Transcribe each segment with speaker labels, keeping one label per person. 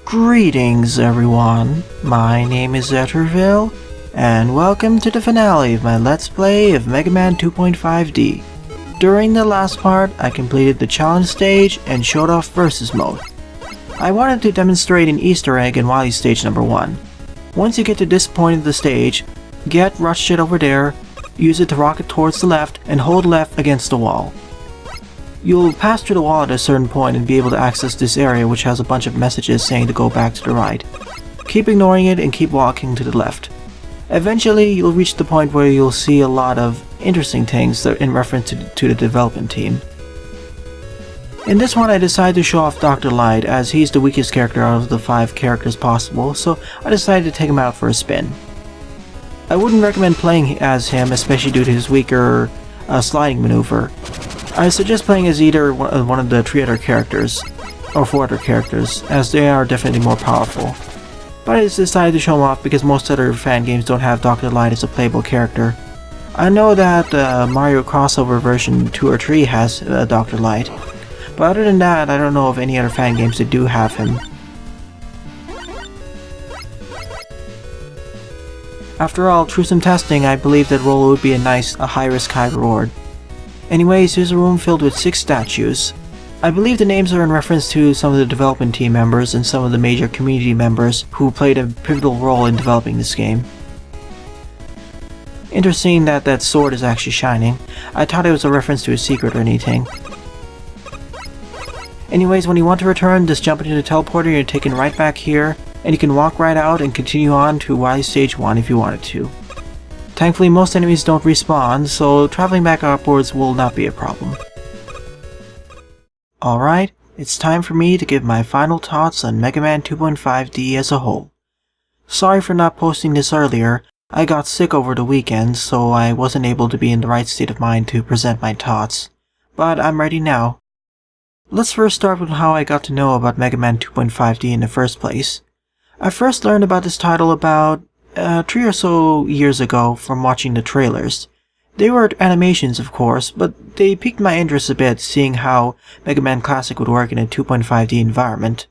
Speaker 1: Greetings everyone, my name is Etterville, and welcome to the finale of my Let's Play of Mega Man 2.5D. During the last part, I completed the challenge stage and showed off versus mode. I wanted to demonstrate an Easter egg in Wily stage number 1. Once you get to this point of the stage, get Rush It over there, use it to rocket towards the left, and hold left against the wall. You'll pass through the wall at a certain point and be able to access this area, which has a bunch of messages saying to go back to the right. Keep ignoring it and keep walking to the left. Eventually, you'll reach the point where you'll see a lot of interesting things in reference to the development team. In this one, I decided to show off Dr. Light, as he's the weakest character out of the 5 characters possible, so I decided to take him out for a spin. I wouldn't recommend playing as him, especially due to his weaker sliding maneuver. I suggest playing as either one of the 3 other characters, or 4 other characters, as they are definitely more powerful. But I just decided to show him off because most other fan games don't have Dr. Light as a playable character. I know that Mario crossover version 2 or 3 has Dr. Light, but other than that, I don't know of any other fan games that do have him. After all, through some testing, I believe that role would be a nice, high-risk, high-reward. Anyways, here's a room filled with 6 statues. I believe the names are in reference to some of the development team members and some of the major community members who played a pivotal role in developing this game. Interesting that that sword is actually shining. I thought it was a reference to a secret or anything. Anyways, when you want to return, just jump into the teleporter, you're taken right back here, and you can walk right out and continue on to Wily Stage 1 if you wanted to. Thankfully, most enemies don't respawn, so traveling back upwards will not be a problem. Alright, it's time for me to give my final thoughts on Mega Man 2.5D as a whole. Sorry for not posting this earlier. I got sick over the weekend, so I wasn't able to be in the right state of mind to present my thoughts. But I'm ready now. Let's first start with how I got to know about Mega Man 2.5D in the first place. I first learned about this title about 3 or so years ago from watching the trailers. They were animations, of course, but they piqued my interest a bit, seeing how Mega Man Classic would work in a 2.5D environment.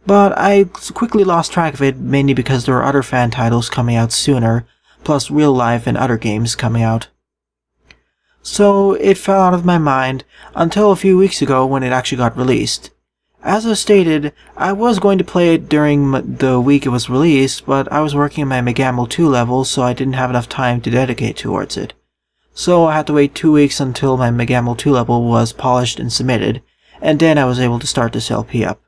Speaker 1: But I quickly lost track of it, mainly because there were other fan titles coming out sooner, plus real life and other games coming out. So it fell out of my mind until a few weeks ago when it actually got released. As I stated, I was going to play it during the week it was released, but I was working on my Megamel 2 level, so I didn't have enough time to dedicate towards it. So I had to wait 2 weeks until my Megamel 2 level was polished and submitted, and then I was able to start this LP up.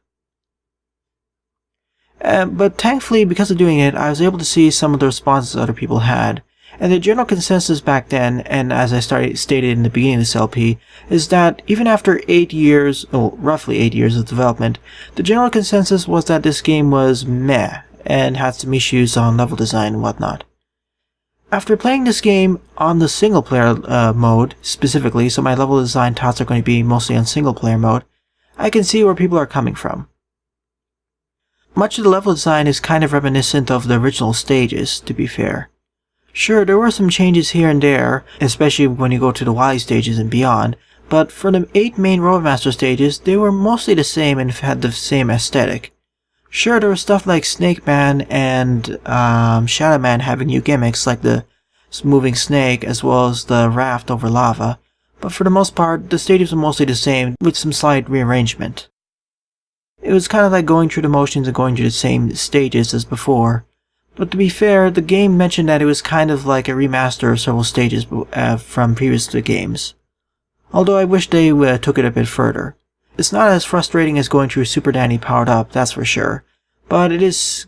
Speaker 1: But thankfully, because of doing it, I was able to see some of the responses other people had. And the general consensus back then, and as I stated in the beginning of this LP, is that even after 8 years, roughly 8 years of development, the general consensus was that this game was meh, and had some issues on level design and whatnot. After playing this game on the single player mode, specifically, so my level design thoughts are going to be mostly on single player mode, I can see where people are coming from. Much of the level design is kind of reminiscent of the original stages, to be fair. Sure, there were some changes here and there, especially when you go to the Wily stages and beyond, but for the 8 main Roadmaster stages, they were mostly the same and had the same aesthetic. Sure, there was stuff like Snake Man and Shadow Man having new gimmicks like the moving snake as well as the raft over lava, but for the most part, the stages were mostly the same with some slight rearrangement. It was kind of like going through the motions and going through the same stages as before. But to be fair, the game mentioned that it was kind of like a remaster of several stages from previous games. Although I wish they took it a bit further. It's not as frustrating as going through Super Danny powered up, that's for sure. But it's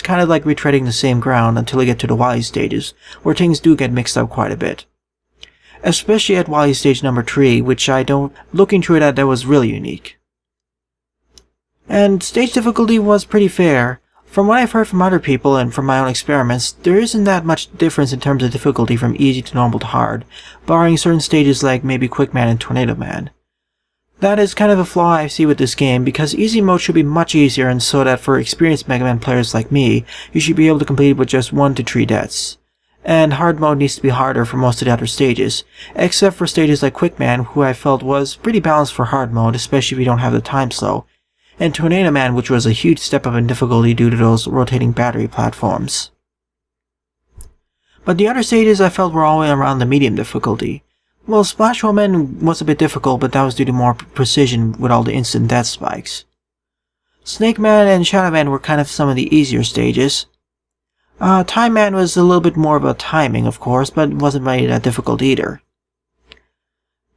Speaker 1: kind of like retreading the same ground until you get to the Wily stages, where things do get mixed up quite a bit. Especially at Wily stage number 3, which looking through that was really unique. And stage difficulty was pretty fair. From what I've heard from other people and from my own experiments, there isn't that much difference in terms of difficulty from easy to normal to hard, barring certain stages like maybe Quick Man and Tornado Man. That is kind of a flaw I see with this game, because easy mode should be much easier, and so that for experienced Mega Man players like me, you should be able to complete it with just 1 to 3 deaths. And hard mode needs to be harder for most of the other stages, except for stages like Quick Man, who I felt was pretty balanced for hard mode, especially if you don't have the time slow. and Tornado Man, which was a huge step up in difficulty due to those rotating battery platforms. But the other stages I felt were all around the medium difficulty. Well, Splash Man was a bit difficult, but that was due to more precision with all the instant death spikes. Snake Man and Shadow Man were kind of some of the easier stages. Time Man was a little bit more about timing, of course, but wasn't really that difficult either.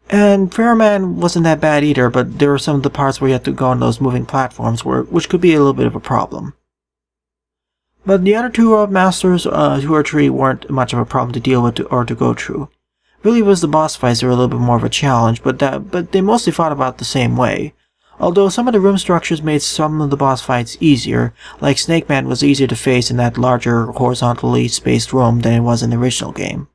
Speaker 1: And Fair Man wasn't that bad either, but there were some of the parts where you had to go on those moving platforms, which could be a little bit of a problem. But the other two Road Masters, 2 or 3, weren't much of a problem to deal with or to go through. Really was the boss fights that were a little bit more of a challenge, but they mostly fought about the same way. Although some of the room structures made some of the boss fights easier, like Snake Man was easier to face in that larger, horizontally spaced room than it was in the original game.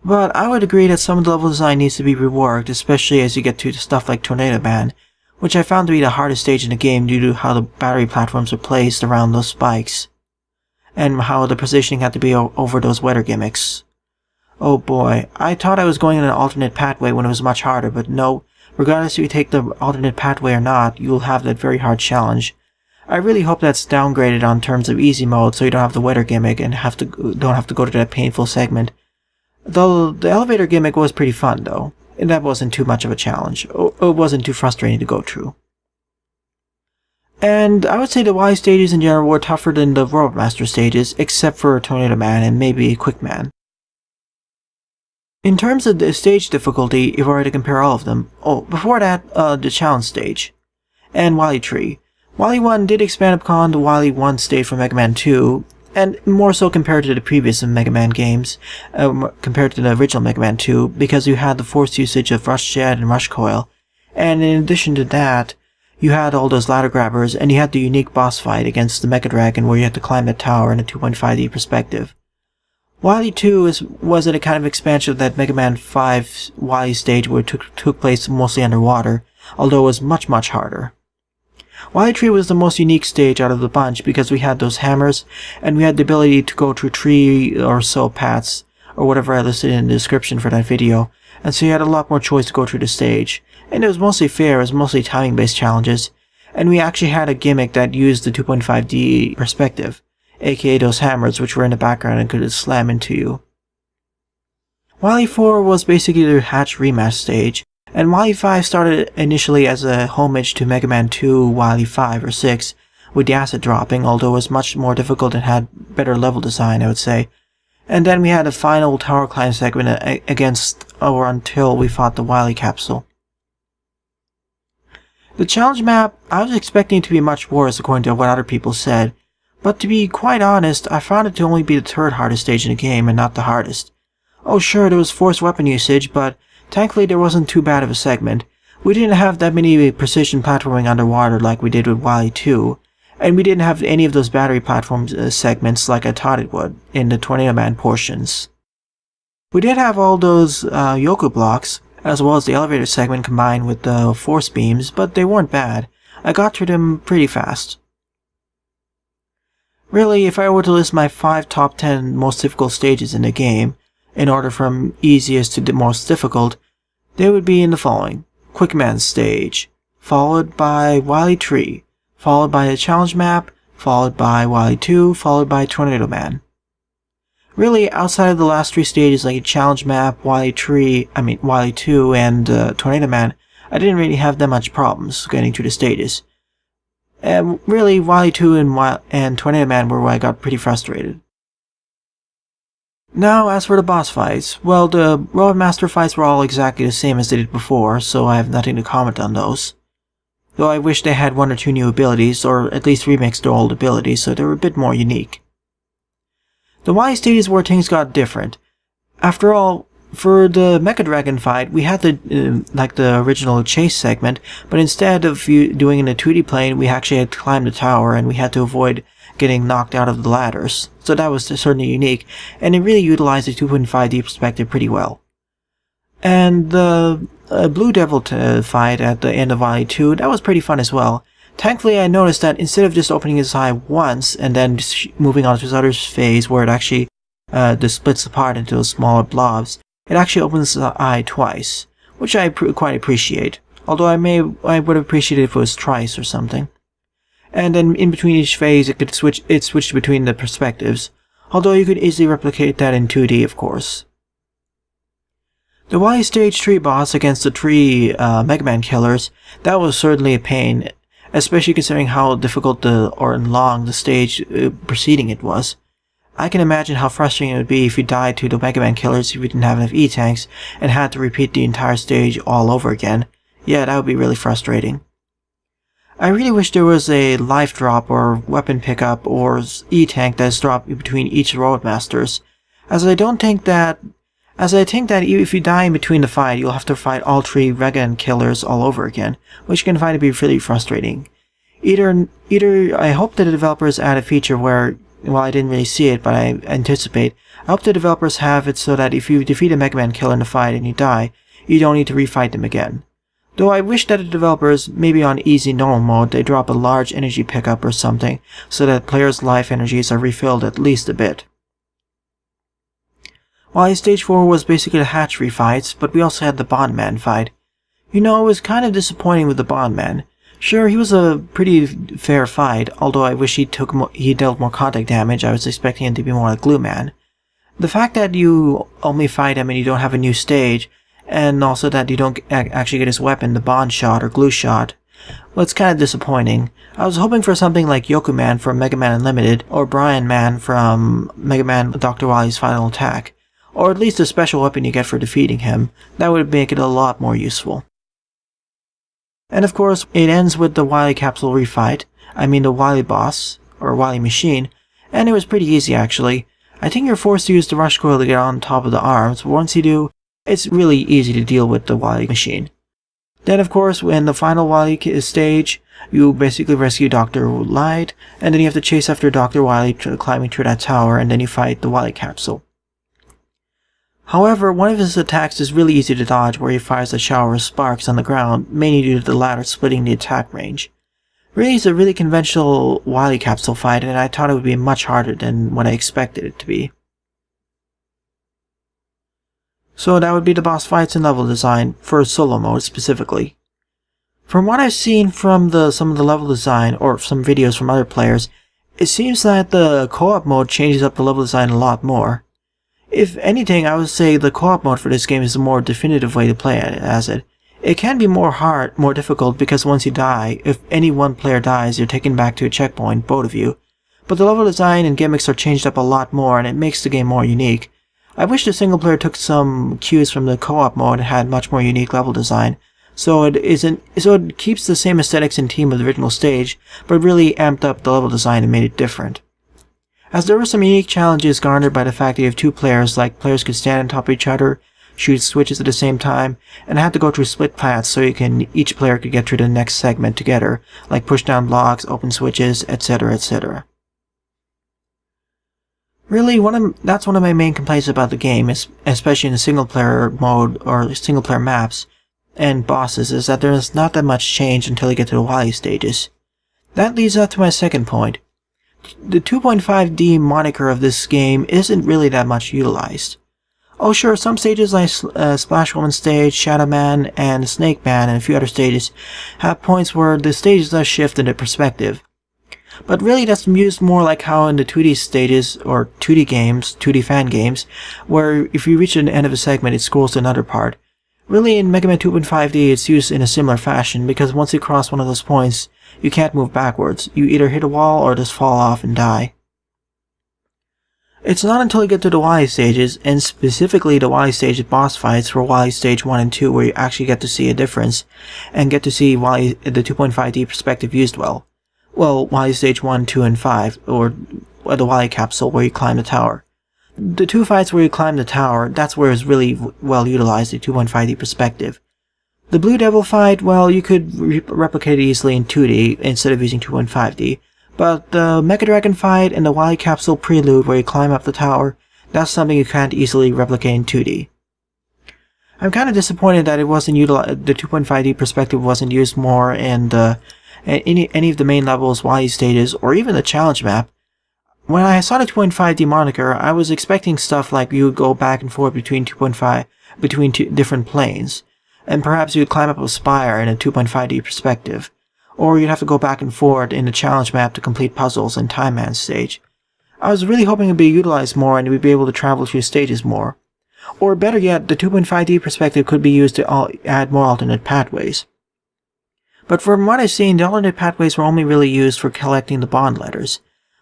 Speaker 1: But I would agree that some of the level design needs to be reworked, especially as you get to stuff like Tornado Man, which I found to be the hardest stage in the game due to how the battery platforms are placed around those spikes, and how the positioning had to be over those weather gimmicks. Oh boy, I thought I was going in an alternate pathway when it was much harder, but no, regardless if you take the alternate pathway or not, you'll have that very hard challenge. I really hope that's downgraded on terms of easy mode so you don't have the weather gimmick and don't have to go to that painful segment. Though the elevator gimmick was pretty fun though, and that wasn't too much of a challenge. It wasn't too frustrating to go through. And I would say the Y stages in general were tougher than the Road Master stages, except for Tornado Man and maybe Quick Man. In terms of the stage difficulty, if I were to compare all of them, before that, the challenge stage, and Wily Tree. Wily 1 did expand upon the Wily 1 stage from Mega Man 2, and more so compared to the previous Mega Man games, compared to the original Mega Man 2, because you had the forced usage of Rush Jet and Rush Coil, and in addition to that, you had all those ladder grabbers, and you had the unique boss fight against the Mega Dragon where you had to climb the tower in a 2.5D perspective. Wily 2 was a kind of expansion of that Mega Man 5 Wily stage where it took place mostly underwater, although it was much, much harder. Wily Tree was the most unique stage out of the bunch because we had those hammers, and we had the ability to go through 3 or so paths, or whatever I listed in the description for that video, and so you had a lot more choice to go through the stage. And it was mostly fair, it was mostly timing-based challenges, and we actually had a gimmick that used the 2.5D perspective, aka those hammers which were in the background and could slam into you. Wily 4 was basically the Hatch rematch stage, and Wily 5 started initially as a homage to Mega Man 2 Wily 5 or 6, with the acid dropping, although it was much more difficult and had better level design, I would say. And then we had a final tower climb segment until we fought the Wily capsule. The challenge map, I was expecting it to be much worse according to what other people said, but to be quite honest, I found it to only be the 3rd hardest stage in the game and not the hardest. Oh sure, there was forced weapon usage, but thankfully there wasn't too bad of a segment. We didn't have that many precision platforming underwater like we did with Wily 2, and we didn't have any of those battery platform segments like I thought it would in the Tornado Man portions. We did have all those Yoku blocks, as well as the elevator segment combined with the force beams, but they weren't bad. I got through them pretty fast. Really, if I were to list my 5 top 10 most difficult stages in the game, in order from easiest to the most difficult, they would be in the following. Quick Man stage, followed by Wily Tree, followed by the challenge map, followed by Wily 2, followed by Tornado Man. Really, outside of the last 3 stages like challenge map, Wily 2 and Tornado Man, I didn't really have that much problems getting through the stages. And really, Wily 2 and Tornado Man were where I got pretty frustrated. Now, as for the boss fights, well, the Road Master fights were all exactly the same as they did before, so I have nothing to comment on those. Though I wish they had 1 or 2 new abilities, or at least remixed their old abilities so they were a bit more unique. The Y stages where things got different. After all, for the Mecha Dragon fight, we had the original chase segment, but instead of doing it in a 2D plane, we actually had to climb the tower and we had to avoid getting knocked out of the ladders. So that was certainly unique, and it really utilized the 2.5D perspective pretty well. And the Blue Devil fight at the end of Wily 2, that was pretty fun as well. Thankfully, I noticed that instead of just opening his eye once and then just moving on to his other phase where it actually splits apart into smaller blobs, it actually opens the eye twice, which I quite appreciate. although I would have appreciated if it was twice or something. And then in between each phase it switched between the perspectives, although you could easily replicate that in 2D, of course. The Wily Stage 3 boss against the 3 Mega Man killers, that was certainly a pain, especially considering how difficult or long the stage preceding it was. I can imagine how frustrating it would be if you died to the Mega Man killers if you didn't have enough E-tanks and had to repeat the entire stage all over again. Yeah, that would be really frustrating. I really wish there was a life drop or weapon pickup or E-tank that is dropped between each Roadmasters, as I think that if you die in between the fight, you'll have to fight all 3 Mega Man killers all over again, which you can find to be really frustrating. Either I hope that the developers add a feature where, well, I didn't really see it, but I anticipate, I hope the developers have it so that if you defeat a Mega Man killer in the fight and you die, you don't need to refight them again. Though I wish that the developers, maybe on easy normal mode, they drop a large energy pickup or something, so that players' life energies are refilled at least a bit. While Stage 4 was basically the hatchery fights, but we also had the Bondman fight. You know, it was kind of disappointing with the Bondman. Sure, he was a pretty fair fight, although I wish he dealt more contact damage. I was expecting him to be more like Glue Man. The fact that you only fight him and you don't have a new stage, and also that you don't actually get his weapon, the Bond Shot or Glue Shot, well, it's kind of disappointing. I was hoping for something like Yoku Man from Mega Man Unlimited, or Brian Man from Mega Man Dr. Wily's Final Attack, or at least a special weapon you get for defeating him. That would make it a lot more useful. And of course, it ends with the Wily Capsule refight, the Wily Boss, or Wily Machine, and it was pretty easy actually. I think you're forced to use the Rush Coil to get on top of the arms, but once you do, it's really easy to deal with the Wily Machine. Then of course, in the final Wily stage, you basically rescue Dr. Light, and then you have to chase after Dr. Wily climbing through that tower, and then you fight the Wily Capsule. However, one of his attacks is really easy to dodge, where he fires a shower of sparks on the ground, mainly due to the latter splitting the attack range. Really, it's a really conventional Wily Capsule fight, and I thought it would be much harder than what I expected it to be. So that would be the boss fights and level design, for solo mode specifically. From what I've seen from some of the level design, or some videos from other players, it seems that the co-op mode changes up the level design a lot more. If anything, I would say the co-op mode for this game is a more definitive way to play it. It can be more difficult because once you die, if any one player dies, you're taken back to a checkpoint, both of you. But the level design and gimmicks are changed up a lot more, and it makes the game more unique. I wish the single player took some cues from the co-op mode and had much more unique level design, so it keeps the same aesthetics and theme of the original stage, but really amped up the level design and made it different. As there were some unique challenges garnered by the fact that you have 2 players, like players could stand on top of each other, shoot switches at the same time, and had to go through split paths so each player could get through the next segment together, like push down blocks, open switches, etc., etc. Really, that's one of my main complaints about the game, especially in the single player mode or single player maps and bosses, is that there's not that much change until you get to the Wily stages. That leads up to my second point. The 2.5D moniker of this game isn't really that much utilized. Oh sure, some stages like Splash Woman stage, Shadow Man, and Snake Man, and a few other stages have points where the stages does shift into perspective. But really that's used more like how in the 2D stages, or 2D games, 2D fan games, where if you reach the end of a segment it scrolls to another part. Really in Mega Man 2.5D it's used in a similar fashion, because once you cross one of those points, you can't move backwards. You either hit a wall or just fall off and die. It's not until you get to the Wily stages, and specifically the Wily stage boss fights for Wily Stage 1 and 2, where you actually get to see a difference, and get to see Wily, the 2.5D perspective used well. Well, Wily Stage 1, 2, and 5, or the Wily Capsule where you climb the tower. The 2 fights where you climb the tower, that's where it's really well utilized, the 2.5D perspective. The Blue Devil fight, well, you could replicate it easily in 2D instead of using 2.5D, but the Mega Dragon fight and the Wily Capsule Prelude where you climb up the tower, that's something you can't easily replicate in 2D. I'm kind of disappointed that it wasn't utilized, the 2.5D perspective wasn't used more in any of the main levels, Wily stages, or even the challenge map. When I saw the 2.5D moniker, I was expecting stuff like you would go back and forth between 2.5, between 2 different planes. and perhaps you'd climb up a spire in a 2.5D perspective, or you'd have to go back and forth in the challenge map to complete puzzles and Time Man stage. I was really hoping it'd be utilized more and we'd be able to travel through stages more. Or better yet, the 2.5D perspective could be used to add more alternate pathways. But from what I've seen, the alternate pathways were only really used for collecting the bond letters.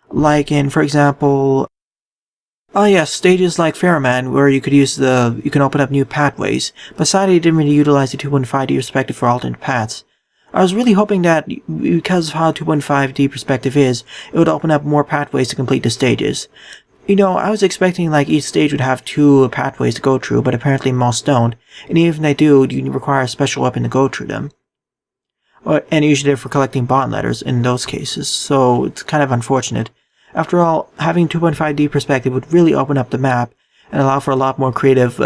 Speaker 1: Like in, for example, stages like Ferroman, where you can open up new pathways, but sadly it didn't really utilize the 2.5D perspective for alternate paths. I was really hoping that, because of how 2.5D perspective is, it would open up more pathways to complete the stages. I was expecting like each stage would have 2 pathways to go through, but apparently most don't, and even if they do, you require a special weapon to go through them. And usually they're for collecting bond letters in those cases, so it's kind of unfortunate. After all, having 2.5D perspective would really open up the map and allow for a lot more creative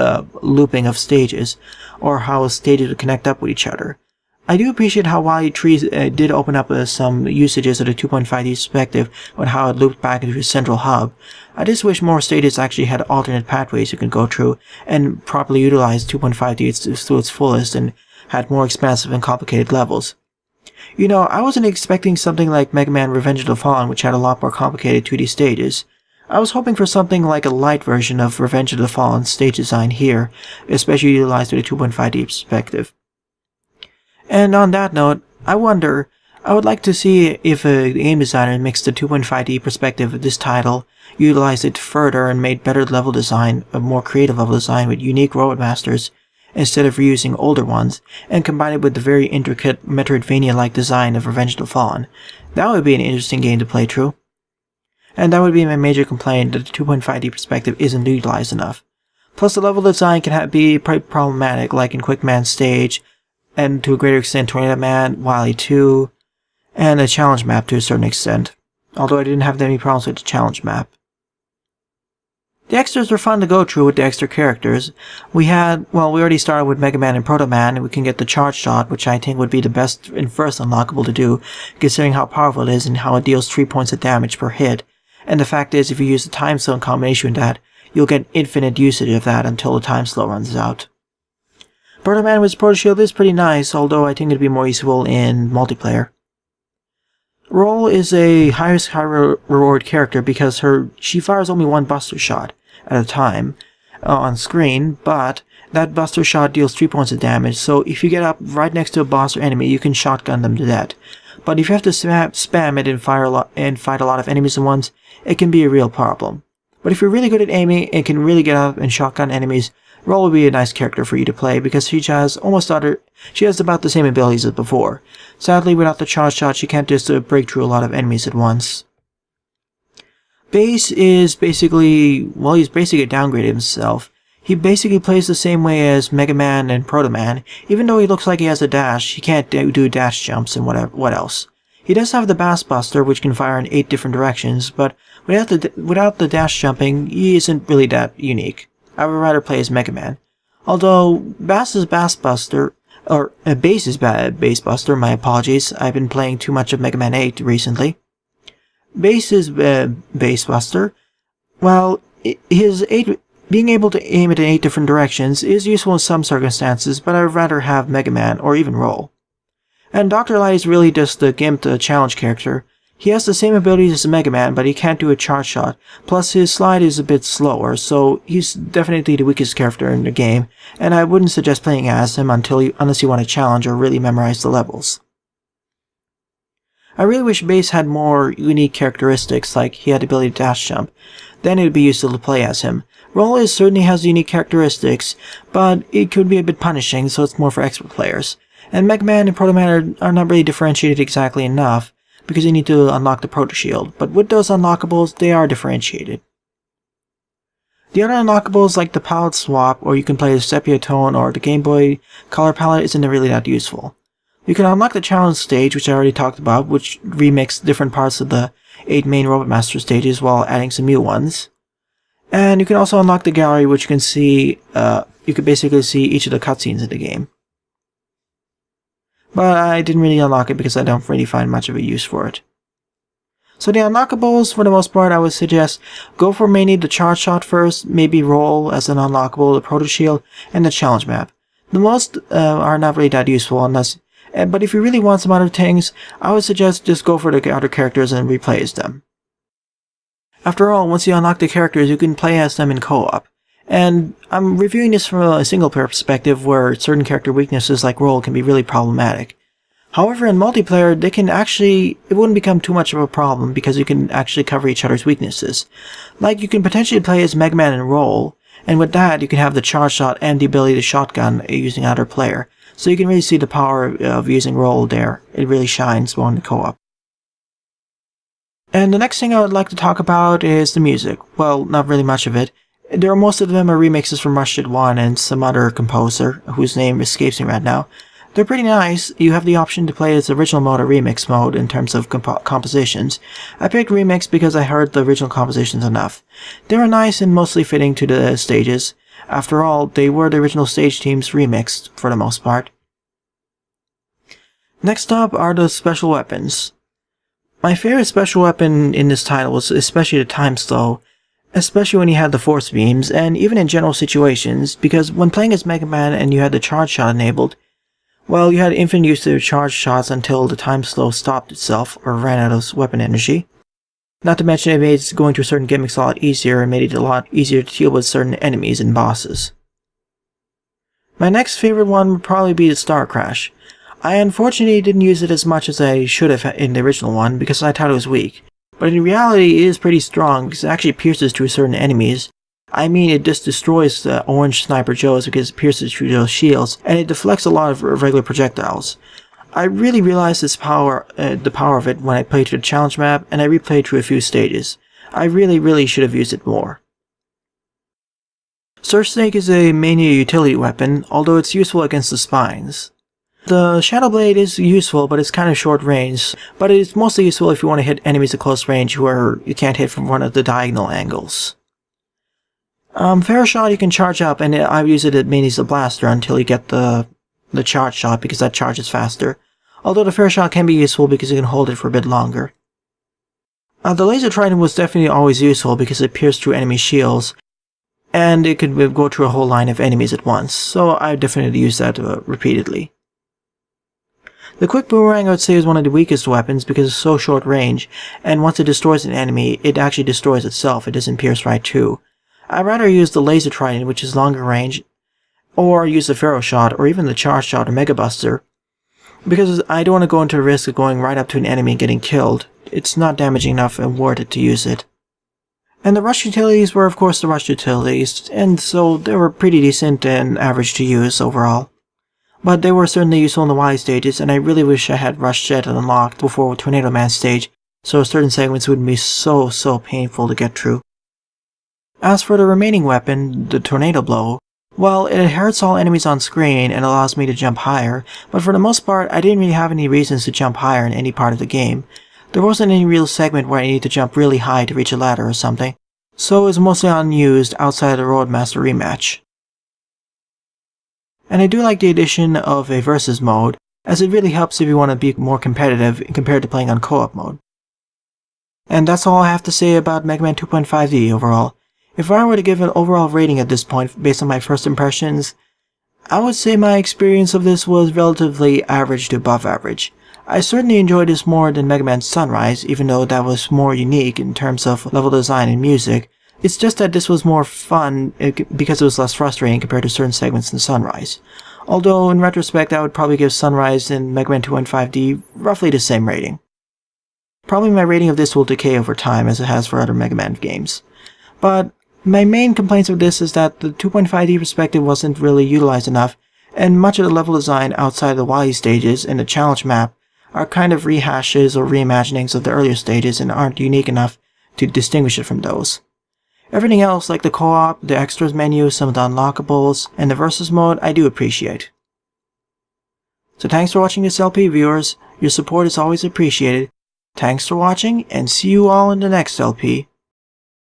Speaker 1: looping of stages, or how stages would connect up with each other. I do appreciate how Wily Trees did open up some usages of the 2.5D perspective on how it looped back into the central hub. I just wish more stages actually had alternate pathways you could go through and properly utilize 2.5D to its fullest and had more expansive and complicated levels. I wasn't expecting something like Mega Man Revenge of the Fallen, which had a lot more complicated 2D stages. I was hoping for something like a light version of Revenge of the Fallen stage design here, especially utilized with a 2.5D perspective. And on that note, I would like to see if a game designer mixed the 2.5D perspective of this title, utilized it further and made better level design, a more creative level design with unique robot masters, instead of reusing older ones, and combine it with the very intricate Metroidvania-like design of Revenge of the Fallen. That would be an interesting game to play through. And that would be my major complaint, that the 2.5D perspective isn't utilized enough. Plus the level design can be problematic, like in Quick Man Stage, and to a greater extent Tornado Man, Wily 2, and the challenge map to a certain extent, although I didn't have any problems with the challenge map. The extras were fun to go through with the extra characters. We already started with Mega Man and Proto Man, and we can get the Charge Shot, which I think would be the best and first unlockable to do, considering how powerful it is and how it deals 3 points of damage per hit. And the fact is, if you use the Time Stone combination with that, you'll get infinite usage of that until the time slot runs out. Proto Man with Proto Shield is pretty nice, although I think it'd be more useful in multiplayer. Roll is a high risk, high reward character because she fires only one Buster Shot at a time on screen, but that Buster Shot deals 3 points of damage, so if you get up right next to a boss or enemy, you can shotgun them to death. But if you have to spam it and fight a lot of enemies at once, it can be a real problem. But if you're really good at aiming and can really get up and shotgun enemies, Roll would be a nice character for you to play because she has about the same abilities as before. Sadly, without the Charge Shot, she can't just break through a lot of enemies at once. Bass is basically downgraded himself. He basically plays the same way as Mega Man and Proto Man. Even though he looks like he has a dash, he can't do dash jumps and what else. He does have the Bass Buster, which can fire in 8 different directions, but without the dash jumping, he isn't really that unique. I would rather play as Mega Man. Although Bass's Bass Buster, or Bass's Bass Buster, my apologies, I've been playing too much of Mega Man 8 recently. Bass's Bass Buster, being able to aim it in 8 different directions is useful in some circumstances, but I would rather have Mega Man or even Roll. And Dr. Light is really just the Gimp, the challenge character. He has the same abilities as Mega Man, but he can't do a Charge Shot, plus his slide is a bit slower, so he's definitely the weakest character in the game, and I wouldn't suggest playing as him unless you want to challenge or really memorize the levels. I really wish Bass had more unique characteristics, like he had the ability to dash jump. Then it would be useful to play as him. Roll certainly has unique characteristics, but it could be a bit punishing, so it's more for expert players. And Mega Man and Proto Man are not really differentiated exactly enough, because you need to unlock the Proto Shield, but with those unlockables, they are differentiated. The other unlockables, like the palette swap, or you can play the sepia tone, or the Game Boy color palette, isn't really that useful. You can unlock the challenge stage, which I already talked about, which remixed different parts of the 8 main Robot Master stages while adding some new ones. And you can also unlock the gallery, which you can see, you can basically see each of the cutscenes in the game. But I didn't really unlock it because I don't really find much of a use for it. So the unlockables, for the most part, I would suggest go for mainly the Charge Shot first, maybe Roll as an unlockable, the Proto Shield, and the challenge map. The most are not really that useful unless... but if you really want some other things, I would suggest just go for the other characters and replay as them. After all, once you unlock the characters, you can play as them in co-op. And I'm reviewing this from a single-player perspective where certain character weaknesses like roll can be really problematic. However, in multiplayer, it wouldn't become too much of a problem because you can actually cover each other's weaknesses. Like, you can potentially play as Mega Man and roll, and with that, you can have the charge shot and the ability to shotgun using another player. So you can really see the power of using roll there. It really shines on the co-op. And the next thing I would like to talk about is the music. Well, not really much of it. Most of them are remixes from Rush It 1 and some other composer, whose name escapes me right now. They're pretty nice. You have the option to play as original mode or remix mode in terms of compositions. I picked remix because I heard the original compositions enough. They were nice and mostly fitting to the stages. After all, they were the original stage teams remixed, for the most part. Next up are the special weapons. My favorite special weapon in this title was especially the time slow, especially when you had the force beams, and even in general situations, because when playing as Mega Man and you had the charge shot enabled, well, you had infinite use of charge shots until the time slow stopped itself or ran out of weapon energy. Not to mention it made going through certain gimmicks a lot easier and made it a lot easier to deal with certain enemies and bosses. My next favorite one would probably be the Star Crash. I unfortunately didn't use it as much as I should have in the original one because I thought it was weak. But in reality it is pretty strong because it actually pierces through certain enemies. I mean, it just destroys the orange Sniper Joes because it pierces through those shields, and it deflects a lot of regular projectiles. I really realized the power of it when I played through the challenge map, and I replayed through a few stages. I really should have used it more. Surge Snake is mainly a utility weapon, although it's useful against the spines. The Shadow Blade is useful, but it's kind of short range, but it's mostly useful if you want to hit enemies at close range where you can't hit from one of the diagonal angles. Fair Shot you can charge up, and I use it mainly as a blaster until you get the charge shot because that charges faster. Although the Fair Shot can be useful because you can hold it for a bit longer. The Laser Trident was definitely always useful because it pierced through enemy shields, and it could go through a whole line of enemies at once, so I definitely use that repeatedly. The Quick Boomerang I would say is one of the weakest weapons because it's so short range, and once it destroys an enemy, it actually destroys itself, it doesn't pierce right through. I'd rather use the Laser Trident, which is longer range, or use the Pharaoh Shot, or even the Charge Shot or Mega Buster, because I don't want to go into the risk of going right up to an enemy and getting killed. It's not damaging enough and worth it to use it. And the Rush Utilities were of course the Rush Utilities, and so they were pretty decent and average to use overall. But they were certainly useful in the Wily stages, and I really wish I had Rush Jet unlocked before Tornado Man stage, so certain segments wouldn't be so painful to get through. As for the remaining weapon, the Tornado Blow, well, it hurts all enemies on screen and allows me to jump higher, but for the most part I didn't really have any reasons to jump higher in any part of the game. There wasn't any real segment where I needed to jump really high to reach a ladder or something, so it was mostly unused outside of the Roadmaster rematch. And I do like the addition of a versus mode, as it really helps if you want to be more competitive compared to playing on co-op mode. And that's all I have to say about Mega Man 2.5D overall. If I were to give an overall rating at this point based on my first impressions, I would say my experience of this was relatively average to above average. I certainly enjoyed this more than Mega Man Sunrise, even though that was more unique in terms of level design and music. It's just that this was more fun because it was less frustrating compared to certain segments in Sunrise. Although in retrospect I would probably give Sunrise and Mega Man 2.5D roughly the same rating. Probably my rating of this will decay over time as it has for other Mega Man games. But my main complaints with this is that the 2.5D perspective wasn't really utilized enough, and much of the level design outside of the Wily stages and the challenge map are kind of rehashes or reimaginings of the earlier stages and aren't unique enough to distinguish it from those. Everything else, like the co-op, the extras menu, some of the unlockables, and the versus mode, I do appreciate. So thanks for watching this LP, viewers. Your support is always appreciated. Thanks for watching, and see you all in the next LP.